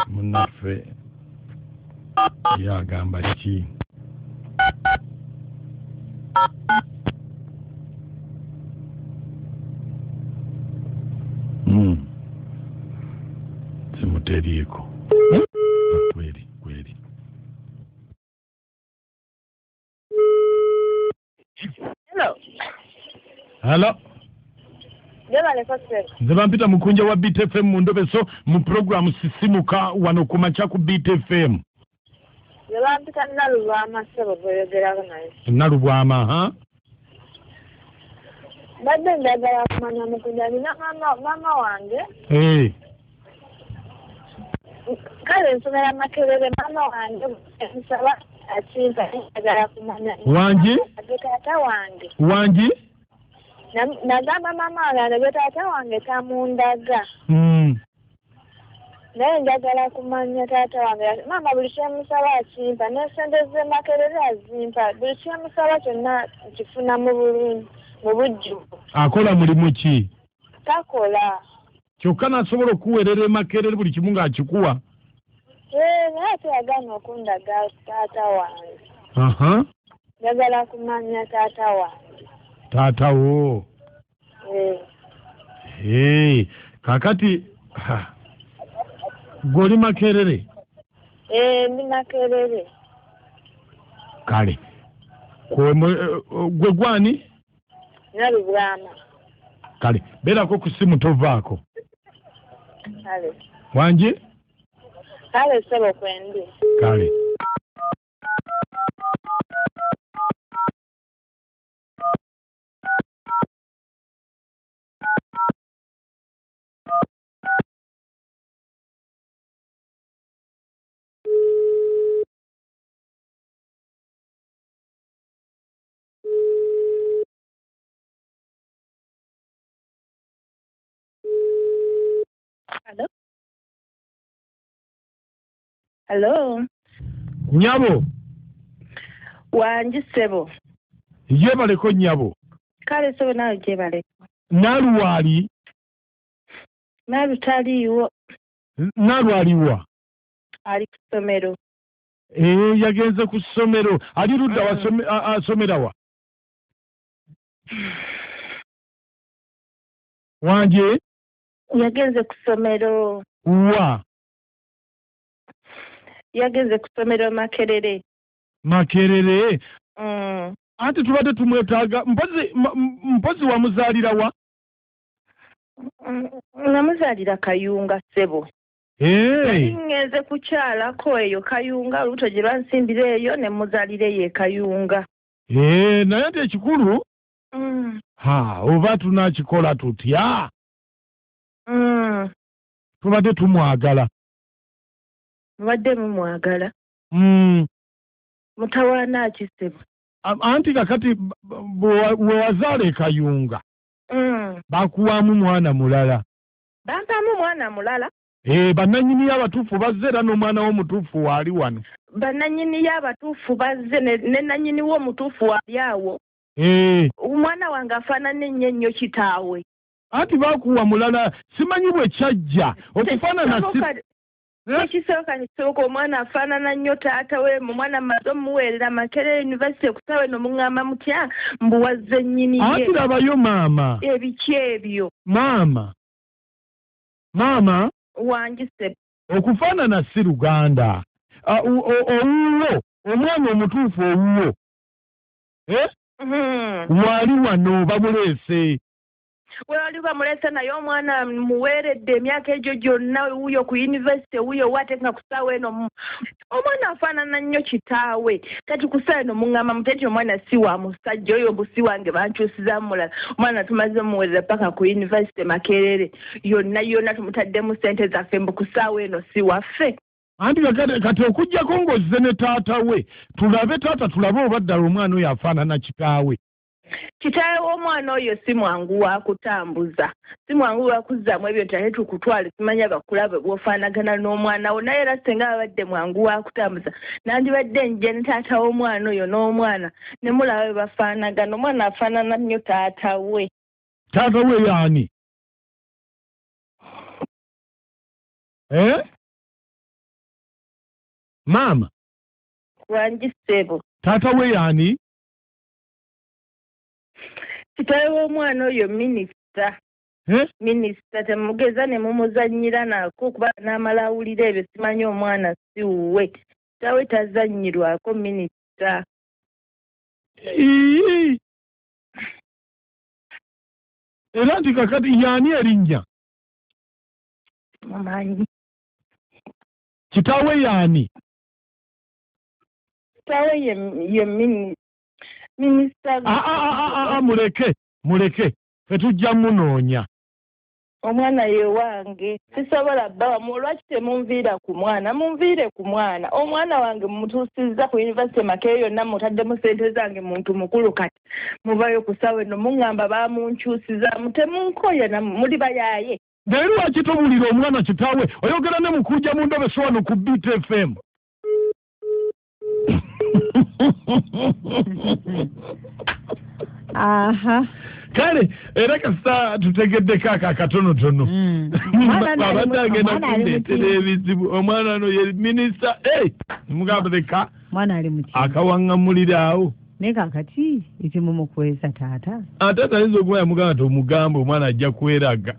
Munaffe yagamba ki? Simuterieko. Kweli. Hello. Nzeba mpita mukunja wa BTFM mu Endobeso mu program sisimuka wano ku macha ku BTFM. Nzeba mpita Nalubwama sebo boyogerako naye. Nalubwama ha? Badde ndagala kumanya mukunja nina mama wange. Kale nsomera Makerere mama wange nsaba akimpa ndagala kumanya. Wange? Taata wange. Wange? Nagamba mama wange taata wange tamundaga. Naye njagala kumanya taata wange. Mama buli kyemusaba akimpa n'esente ze Makerere azimpa. Buli kyemusaba kyonna nkifuna mu bulungi mu bujjuvu. Akola mulimu ki? Takola. Kyokka nasobola okuweerera Makerere buli kimu ng'akikuwa. Naye teyagaana okundaga taata wange. Njagala kumanya taata wange. Taata wo. Kakati goli Makerere. Ndi Makerere. Kale. Gwe gwani? Nalubwama. Kale. Beerako ku simu tovaako. Kale. Wange? Kale sebo kwendi. Kale. Hello. Nyabo. Wange sebo. Yebaleko nyabo. Kale sebo nawe gyebaleko. Naluwali. Nalutaliiwo. Nalwaliwa. Ali ku ssomero. Yagenze ku ssomero. Ali ludda asomera wa? Wange? Yagenze ku ssomero. Wa? Yagenze ku ssomero Makerere. Makerere? Ate tubadde tumwetaaga. Mpozi wamuzaalira wa? Namuzaalira Kayunga ssebo. Ngenze kukyalako eyo Kayunga olubuto gye lwansimbira eyo ne muzaalira eyo Kayunga. Naye ate ekikulu? Oba tunakikola tutya? Tubadde tumwagala. Mubadde mumwagala. Mutawaana ki ssebo? Anti kakati bwe wazaala Kayunga. Bakuwaamu mwana mulala. Bampaamu mwana mulala? Bannannyini y'abatuufu bazze era n'omwana w'omutuufu waali wano. Bannannyini y'abatuufu bazze ne nannyini w'omutuufu waali awo. Omwana wange afaanana ennyo kitaawe. Anti bakuwa mulala simanyi bwe kyajja okufaanana ekisooka nekisooka omwana afaanana nnyo taata we omwana amaze omuweerera Makerere University kusaba eno muŋŋamba mutya mbuwazze nnyini ye. Anti labayo maama. Ebiki ebyo. Maama. Wange ssebo. Okufaanana si Luganda. Owuwo omwana omutuufu owuwo. Wali wano bamuleese. Wali bamulese naye omwana muweeredde emyaka egyo gyonna wuuyo ku university wuuyo wate nga kusaawa eno omwana afaanana nnyo kitaawe kati kusaawa eno muŋŋamba muteti omwana si wa musajja oyo busi wange bankyusizaamu mulala omwana tumaze muweerera paka ku university Makerere yonna tumutaddemu ssente zaffe mbu kusaawa eno si waffe. Anti kati okuggyako ng'ozze ne taata we tulabe taata tulabe oba ddala omwana oyo afaanana kitaawe. Kitaawe w'omwana oyo si mwangu wa kutambuza, si mwangu wa kuzzaamu ebyo nti ate tukutwale simanya bakulaba bw'ofaanagana n'omwana wo naye era singa babadde mwangu wa kutambuza nandibadde nje ne taata w'omwana oyo n'omwana ne mulaba bwe bafaanagana omwana afaanana nnyo taata we. Taata we y'ani? Maama. Wange ssebo. Taata we yani? Kitaawe w'omwana oyo minisita. Minisita temugeza ne mumuzannyira nako kuba n'amala awulira ebyo simanyi omwana si wuwe. Kitaawe tazannyirwako minisita. Era nti kakati yani erinnya? Mamanyi. Kitaawe yani? Kitaawe ye minisita. Muleke. Ffe tujja munoonya. Omwana ye wange. Sisobola bbawa lwaki temunviira ku mwana? Munviire ku mwana. Omwana wange mutuusizza ku University Makerere yonna mutaddemu ssente zange muntu mukulu kati. Muvayo ku ssaawa eno muŋŋamba baamunkyusizaamu temunkoye muli bayaaye. Naye lwaki tobulira omwana kitaawe? Oyogera ne mukujja mu Endobeso wano ku Beat FM. Aha. Kale era kasita tutegeddeko akatonotono. Abadde agenda kundeetera ebizibu. Omwana ono ye minisita. Mugamba leka mwana ali muki akawaŋŋamulira awo. Naye kakati ekimu mu kwesa taata. Taata ayinza okuba yamugamba nti omugamba omwana ajja kweraga.